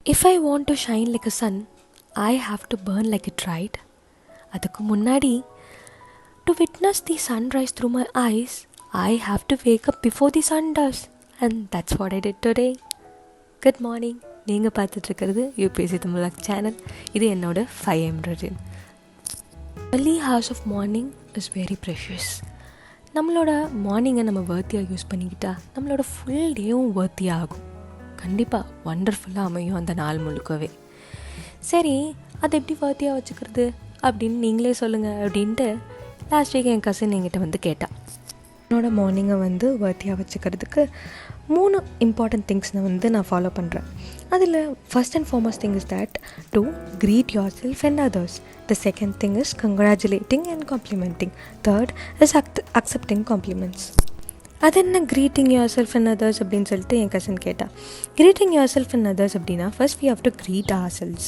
If I want to shine like a sun, I have to burn like it, right? அதுக்கு முன்னாடி to witness the sunrise through my eyes, I have to wake up before the sun does. And that's what I did today. Good morning. நீங்கள் பார்த்துட்ருக்கிறது UPSC Tamil channel. இது என்னோட 5am routine. Early hours of morning is very precious. நம்மளோட மார்னிங்கை நம்ம வேர்த்தியாக use பண்ணிக்கிட்டா நம்மளோட full டேவும் வேர்த்தியாக ஆகும். கண்டிப்பாக வண்டர்ஃபுல்லாக அமையும் அந்த நாள் முழுக்கவே. சரி, அதை எப்படி வேர்த்தியாக வச்சுக்கிறது அப்படின்னு நீங்களே சொல்லுங்கள் அப்படின்ட்டு லாஸ்ட் வீக் என் கசின் என்கிட்ட வந்து கேட்டாள். என்னோடய மார்னிங்கை வந்து வேர்த்தியாக வச்சுக்கிறதுக்கு 3 இம்பார்ட்டன்ட் திங்ஸ் நான் ஃபாலோ பண்ணுறேன். அதில் first and foremost thing is that to greet yourself and others. The second thing is congratulating and complimenting. Third is accepting compliments. அது என்ன greeting yourself and others அப்படின்னு சொல்லிட்டு என் கசின் கேட்டால். greeting yourself and others அப்படின்னா first we have to greet ourselves.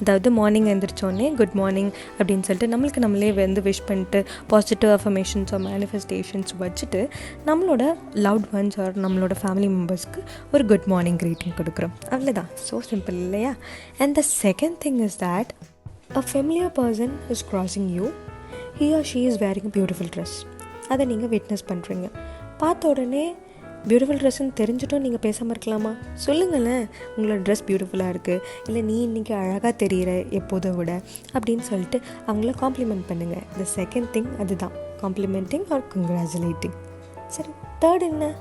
அதாவது morning எழுந்திரிச்சோடனே good morning அப்படின்னு சொல்லிட்டு நம்மளுக்கு நம்மளே வந்து விஷ் பண்ணிட்டு பாசிட்டிவ் அஃபர்மேஷன்ஸ் ஆர் மேனிஃபெஸ்டேஷன்ஸ் வச்சுட்டு நம்மளோட லவ்ட் ஒன்ஸ் ஆர் நம்மளோட ஃபேமிலி மெம்பர்ஸ்க்கு ஒரு குட் மார்னிங் greeting கொடுக்குறோம். அவ்வளோதான். ஸோ சிம்பிள் இல்லையா? And the second thing is that a familiar person is crossing you. He or she is wearing a beautiful dress. அதை நீங்கள் விட்னஸ் பண்ணுறீங்க. பார்த்த உடனே பியூட்டிஃபுல் ட்ரெஸ்ஸுன்னு தெரிஞ்சிட்டும் நீங்கள் பேசாமல் இருக்கலாமா? சொல்லுங்களேன், உங்களோட ட்ரெஸ் பியூட்டிஃபுல்லாக இருக்குது, இல்லை நீ இன்றைக்கி அழகாக தெரிகிற எப்போதை விட அப்படின்னு சொல்லிட்டு அவங்கள காம்ப்ளிமெண்ட் பண்ணுங்கள். த செகண்ட் திங் அதுதான், காம்ப்ளிமெண்டிங் ஆர் கங்க்ராச்சுலேட்டிங். சரி, தேர்ட் என்ன?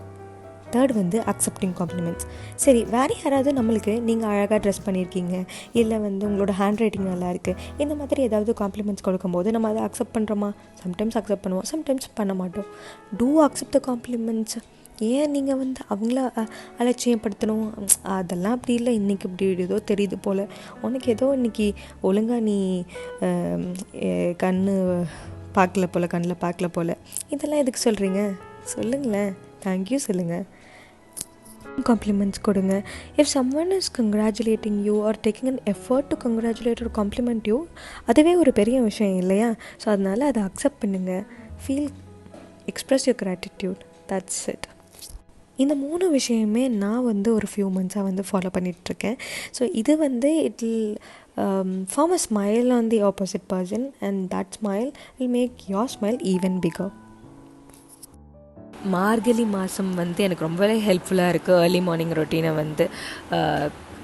தேர்ட் வந்து அக்செப்டிங் காம்ப்ளிமெண்ட்ஸ். சரி, வேறு யாராவது நம்மளுக்கு நீங்கள் அழகாக ட்ரெஸ் பண்ணியிருக்கீங்க, இல்லை வந்து உங்களோட ஹேண்ட் ரைட்டிங் நல்லா இருக்குது, இந்த மாதிரி ஏதாவது காம்ப்ளிமெண்ட்ஸ் கொடுக்கும்போது நம்ம அதை அக்செப்ட் பண்ணுறோமா? சம்டைம்ஸ் அக்செப்ட் பண்ணுவோம், சம்டைம்ஸ் பண்ண மாட்டோம். To accept the compliments. ஏன் நீங்கள் வந்து அவங்கள அலட்சியப்படுத்தணும்? அதெல்லாம் அப்படி இல்லை, இன்றைக்கி இப்படி ஏதோ தெரியுது போல், உனக்கு ஏதோ இன்றைக்கி ஒழுங்காக நீ கண்ணில் பார்க்கல போல், இதெல்லாம் எதுக்கு சொல்கிறீங்க? சொல்லுங்களேன், தேங்க்யூ சொல்லுங்கள், காம்ப்ளிமெண்ட்ஸ் கொடுங்க. If someone is congratulating you or taking an effort to congratulate or compliment you, அதுவே ஒரு பெரிய விஷயம் இல்லையா? ஸோ அதனால் அதை அக்செப்ட் பண்ணுங்கள். Express your gratitude. That's it. இந்த 3 விஷயமே நான் வந்து ஒரு ஃபியூ மந்த்ஸாக வந்து ஃபாலோ பண்ணிகிட்ருக்கேன். ஸோ இது வந்து it will form a smile on the opposite person and that smile will make your smile even bigger. Margazhi மாதம் வந்து எனக்கு ரொம்பவே ஹெல்ப்ஃபுல்லாக இருக்குது ஏர்லி மார்னிங் ரொட்டீனை வந்து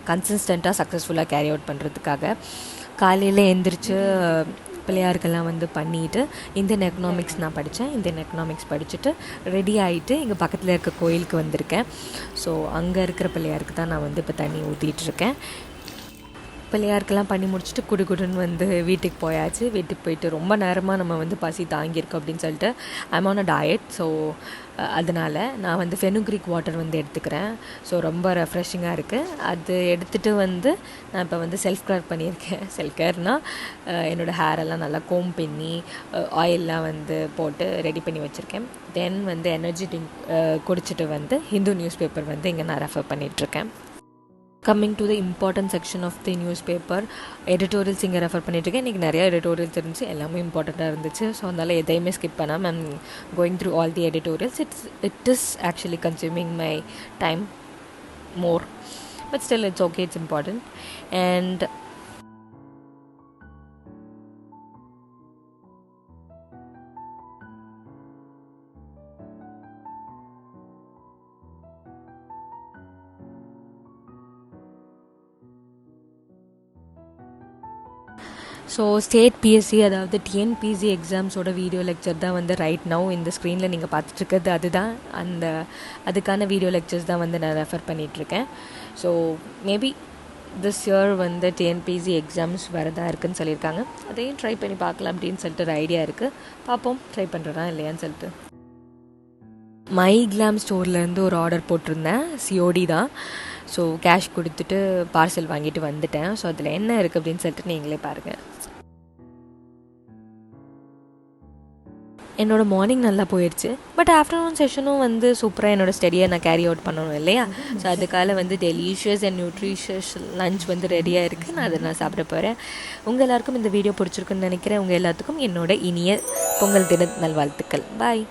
கன்சிஸ்டண்ட்டாக சக்ஸஸ்ஃபுல்லாக கேரி அவுட் பண்ணுறதுக்காக. காலையில் எழுந்திரிச்சு பிள்ளையாருக்கெல்லாம் வந்து பண்ணிவிட்டு இந்தியன் எக்கனாமிக்ஸ் நான் படித்தேன். இந்தியன் எக்கனாமிக்ஸ் படிச்சுட்டு ரெடி ஆகிட்டு இங்கே பக்கத்தில் இருக்க கோயிலுக்கு வந்திருக்கேன். ஸோ அங்கே இருக்கிற பிள்ளையாருக்கு தான் நான் வந்து இப்போ தண்ணி ஊற்றிட்டுருக்கேன். பிள்ளையாருக்கெல்லாம் பண்ணி முடிச்சுட்டு குடுன்னு வந்து வீட்டுக்கு போயாச்சு. வீட்டுக்கு போயிட்டு ரொம்ப நேரமாக நம்ம வந்து பசி தாங்கியிருக்கோம் அப்படின்னு சொல்லிட்டு I'm on a diet. So அதனால் நான் வந்து ஃபெனுக்ரிக் வாட்டர் வந்து எடுத்துக்கிறேன். ஸோ ரொம்ப ரெஃப்ரெஷிங்காக இருக்குது. அது எடுத்துகிட்டு வந்து நான் இப்போ வந்து செல்ஃப் கேர் பண்ணியிருக்கேன். செல்ஃப் கேர்னால் என்னோடய ஹேரெல்லாம் நல்லா கோம் பண்ணி ஆயிலெலாம் வந்து போட்டு ரெடி பண்ணி வச்சுருக்கேன். தென் வந்து எனர்ஜி ட்ரிங்க் குடிச்சிட்டு வந்து ஹிந்து நியூஸ் பேப்பர் வந்து இங்கே நான் ரெஃபர் பண்ணிகிட்ருக்கேன். Coming to the important section of the newspaper, editorials இங்கே ரெஃபர் பண்ணிட்டுருக்கேன். இன்றைக்கி நிறையா எடிட்டோரியல்ஸ் இருந்துச்சு, எல்லாமே இம்பார்ட்டண்ட்டாக இருந்துச்சு. ஸோ அதனால் எதையுமே ஸ்கிப் பண்ணாமல் I'm going through all the editorials. It is actually consuming my time more, but still it's okay, it's important. And so state BSc அதாவது டிஎன்பிஎஸ்சி எக்ஸாம்ஸோட வீடியோ லெக்சர் தான் வந்து ரைட் நவ் இந்த ஸ்க்ரீனில் நீங்கள் பார்த்துட்ருக்கிறது. அதுதான் அதுக்கான வீடியோ லெக்சர்ஸ் தான் வந்து நான் ரெஃபர் பண்ணிகிட்ருக்கேன். ஸோ மேபி திஸ் இயர் வந்து டிஎன்பிஎஸ்சி எக்ஸாம்ஸ் வரதா இருக்குதுன்னு சொல்லியிருக்காங்க. அதையும் ட்ரை பண்ணி பார்க்கலாம் அப்படின்னு சொல்லிட்டு ஒரு ஐடியா இருக்குது. பார்ப்போம் ட்ரை பண்ணுறதா இல்லையான்னு சொல்லிட்டு. மை கிளாம் ஸ்டோர்லேருந்து ஒரு ஆர்டர் போட்டிருந்தேன். சிஓடி தான். ஸோ கேஷ் கொடுத்துட்டு பார்சல் வாங்கிட்டு வந்துட்டேன். ஸோ அதில் என்ன இருக்குது அப்படின்னு சொல்லிட்டு நீங்களே பாருங்கள். என்னோடய மார்னிங் நல்லா போயிடுச்சு. பட் ஆஃப்டர்நூன் செஷனும் வந்து சூப்பராக என்னோடய ஸ்டடியை நான் கேரி அவுட் பண்ணணும் இல்லையா? ஸோ அதுக்காக வந்து டெலிஷியஸ் அண்ட் நியூட்ரிஷியஸ் லஞ்ச் வந்து ரெடியாக இருக்குது. நான் அதை சாப்பிட போகிறேன். உங்கள் எல்லாருக்கும் இந்த வீடியோ பிடிச்சிருக்குன்னு நினைக்கிறேன். உங்கள் எல்லாத்துக்கும் என்னோட இனிய பொங்கல் தின நல்வாழ்த்துக்கள். பாய்.